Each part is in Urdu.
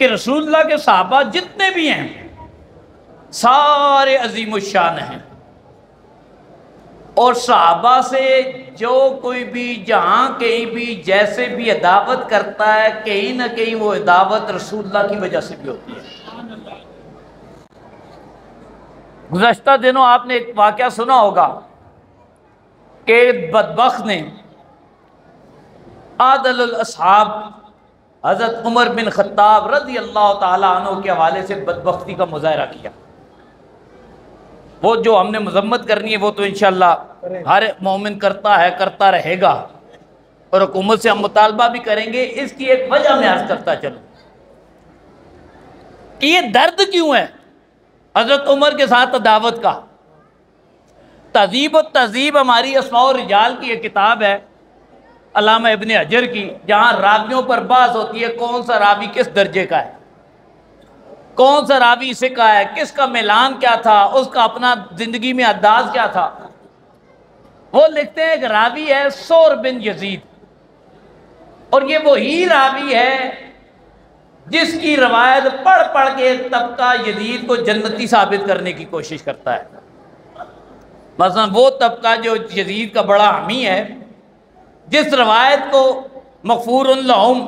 کہ رسول اللہ کے صحابہ جتنے بھی ہیں سارے عظیم الشان ہیں، اور صحابہ سے جو کوئی بھی جہاں کہیں بھی جیسے بھی عداوت کرتا ہے، کہیں نہ کہیں وہ عداوت رسول اللہ کی وجہ سے بھی ہوتی ہے۔ گزشتہ دنوں آپ نے ایک واقعہ سنا ہوگا کہ بدبخت نے عادل الاصحاب حضرت عمر بن خطاب رضی اللہ تعالی عنہ کے حوالے سے بدبختی کا مظاہرہ کیا۔ وہ جو ہم نے مذمت کرنی ہے وہ تو انشاءاللہ ہر مومن کرتا ہے، کرتا رہے گا، اور حکومت سے ہم مطالبہ بھی کریں گے۔ اس کی ایک وجہ میں عرض کرتا چلوں کہ یہ درد کیوں ہے حضرت عمر کے ساتھ عداوت کا۔ تہذیب و تہذیب ہماری اسماء الرجال کی ایک کتاب ہے علامہ ابن حجر کی، جہاں راویوں پر بحث ہوتی ہے کون سا راوی کس درجے کا ہے، کون سا راوی ثقہ ہے، کس کا میلان کیا تھا، اس کا اپنا زندگی میں انداز کیا تھا۔ وہ لکھتے ہیں کہ راوی ہے ثور بن یزید، اور یہ وہی راوی ہے جس کی روایت پڑھ پڑھ کے طبقہ یزید کو جنتی ثابت کرنے کی کوشش کرتا ہے۔ مثلا وہ طبقہ جو یزید کا بڑا حامی ہے، جس روایت کو مغفور لہم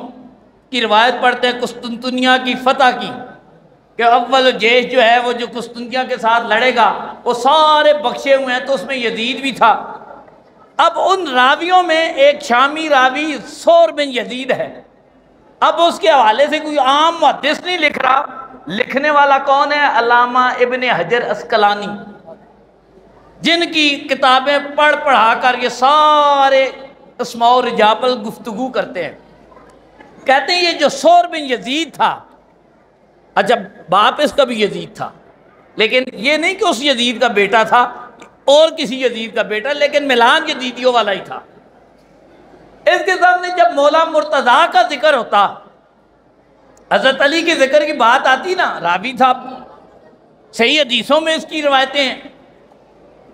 کی روایت پڑھتے ہیں قسطنطنیہ کی فتح کی، کہ اول جیش جو ہے وہ جو قسطنطنیہ کے ساتھ لڑے گا وہ سارے بخشے ہوئے ہیں، تو اس میں یزید بھی تھا۔ اب ان راویوں میں ایک شامی راوی ثور بن یزید ہے۔ اب اس کے حوالے سے کوئی عام محدث نہیں لکھ رہا، لکھنے والا کون ہے؟ علامہ ابن حجر عسقلانی، جن کی کتابیں پڑھ پڑھا کر یہ سارے اسماء الرجال پر گفتگو کرتے ہیں۔ کہتے ہیں یہ جو ثور بن یزید تھا، اچھا باپ اس کا بھی یزید تھا، لیکن یہ نہیں کہ اس یزید کا بیٹا تھا اور کسی یزید کا بیٹا، لیکن ملان یزیدیوں والا ہی تھا۔ اس کے سامنے جب مولا مرتضیٰ کا ذکر ہوتا، حضرت علی کے ذکر کی بات آتی نا، راوی تھا، صحیح حدیثوں میں اس کی روایتیں ہیں۔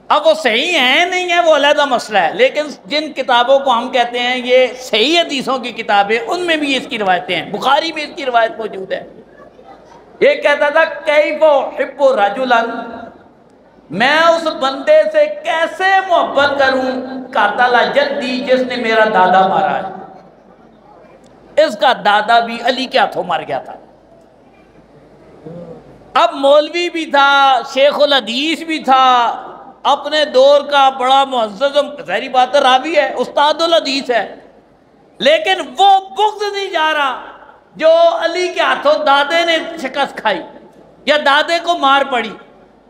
اب وہ صحیح ہیں نہیں ہیں وہ علیحدہ مسئلہ ہے، لیکن جن کتابوں کو ہم کہتے ہیں یہ صحیح حدیثوں کی کتابیں، ان میں بھی اس کی روایتیں ہیں، بخاری میں اس کی روایت موجود ہے۔ یہ کہتا تھا کیف احب رجلا، میں اس بندے سے کیسے محبت کروں قاتل جدی، جس نے میرا دادا مارا ہے۔ اس کا دادا بھی علی کے ہاتھوں مار گیا تھا۔ اب مولوی بھی تھا، شیخ الحدیث بھی تھا، اپنے دور کا بڑا معزز، ظاہری بات ہے راوی ہے، استاد الحدیث ہے، لیکن وہ بغض نہیں جا رہا جو علی کے ہاتھوں دادے نے شکست کھائی یا دادے کو مار پڑی۔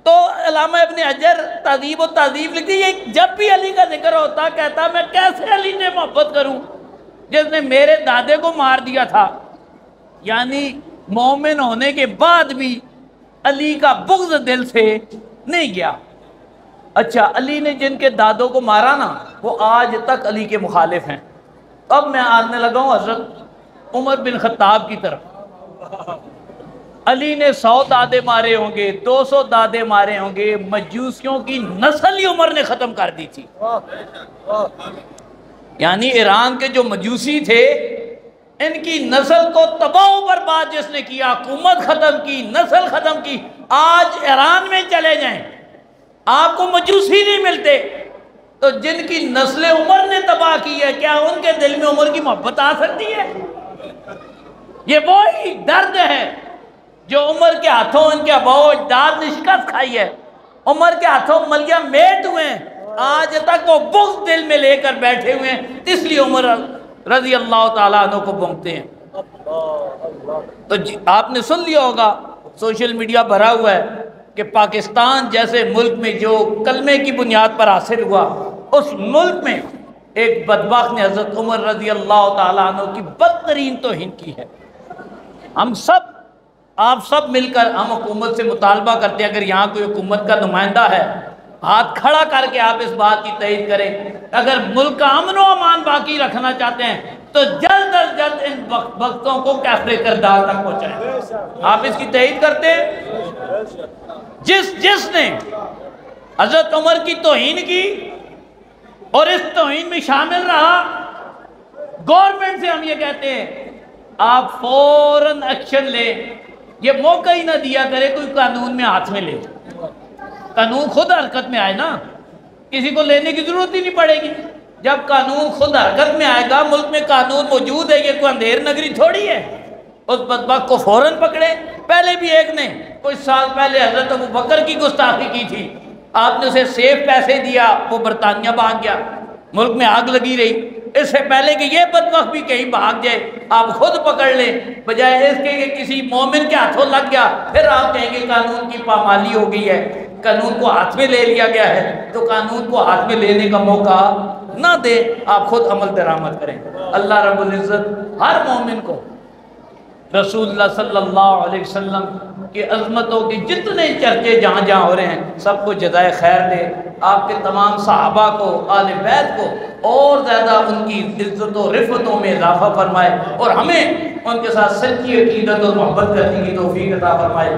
تو علامہ ابن حجر تہذیب و تہذیب لکھتی ہے، جب بھی علی کا ذکر ہوتا کہتا میں کیسے علی نے محبت کروں جس نے میرے دادے کو مار دیا تھا۔ یعنی مومن ہونے کے بعد بھی علی کا بغض دل سے نہیں گیا۔ اچھا علی نے جن کے دادوں کو مارا نا وہ آج تک علی کے مخالف ہیں۔ اب میں آنے لگا ہوں حضرت عمر بن خطاب کی طرف۔ علی نے 100 دادے مارے ہوں گے، 200 دادے مارے ہوں گے، مجوسیوں کی نسل ہی عمر نے ختم کر دی تھی۔ یعنی ایران کے جو مجوسی تھے ان کی نسل کو تباہ و برباد جس نے کیا، حکومت ختم کی، نسل ختم کی۔ آج ایران میں چلے جائیں آپ کو مجوسی نہیں ملتے، تو جن کی نسل عمر نے تباہ کی ہے کیا ان کے دل میں عمر کی محبت آ سکتی ہے؟ یہ وہی درد ہے جو عمر کے ہاتھوں ان کے اباؤ اجداد نے شکست کھائی ہے، عمر کے ہاتھوں ملیہ میٹ ہوئے ہیں، آج تک وہ بغض دل میں لے کر بیٹھے ہوئے ہیں، اس لیے عمر رضی اللہ تعالیٰ عنہ کو بھونکتے ہیں۔ تو آپ نے سن لیا ہوگا، سوشل میڈیا بھرا ہوا ہے کہ پاکستان جیسے ملک میں جو کلمے کی بنیاد پر حاصل ہوا، اس ملک میں ایک بدبخت نے حضرت عمر رضی اللہ تعالیٰ عنہ کی بدترین توہین کی ہے۔ ہم سب، آپ سب مل کر ہم حکومت سے مطالبہ کرتے ہیں، اگر یہاں کوئی حکومت کا نمائندہ ہے ہاتھ کھڑا کر کے آپ اس بات کی تائید کریں، اگر ملک کا امن و امان باقی رکھنا چاہتے ہیں تو جلد از جلد ان وقتوں کو کیفر کردار تک پہنچائیں۔ آپ اس کی تائید کرتے ہیں؟ جس نے حضرت عمر کی توہین کی اور اس توہین میں شامل رہا، گورنمنٹ سے ہم یہ کہتے ہیں آپ فوراً ایکشن لیں، یہ موقع ہی نہ دیا کرے کوئی قانون میں ہاتھ میں لے، قانون خود حرکت میں آئے نا، کسی کو لینے کی ضرورت ہی نہیں پڑے گی۔ جب قانون خود حرکت میں آئے گا، ملک میں قانون موجود ہے، یہ کوئی اندھیر نگری تھوڑی ہے، اس بدبخت کو فوراً پکڑے۔ پہلے بھی ایک نے کچھ سال پہلے حضرت ابوبکر کی گستاخی کی تھی، آپ نے اسے سیف پیسے دیا، وہ برطانیہ بھاگ گیا، ملک میں آگ لگی رہی۔ اس سے پہلے کہ یہ بدبخت بھی کہیں بھاگ جائے، آپ خود پکڑ لیں، بجائے اس کے کہ کسی مومن کے ہاتھوں لگ گیا پھر آپ کہیں گے قانون کی پامالی ہو گئی ہے۔ قانون کو ہاتھ میں لے لیا گیا ہے تو قانون کو ہاتھ میں لینے کا موقع نہ دے، آپ خود عمل درآمد کریں۔ اللہ رب العزت ہر مومن کو رسول اللہ صلی اللہ علیہ وسلم کی عظمتوں کی جتنے چرچے جہاں جہاں ہو رہے ہیں سب کو جزائے خیر دے، آپ کے تمام صحابہ کو، آل بیت کو اور زیادہ ان کی عزت و رفعتوں میں اضافہ فرمائے، اور ہمیں ان کے ساتھ سچی عقیدت اور محبت کرنے کی توفیق عطا فرمائے۔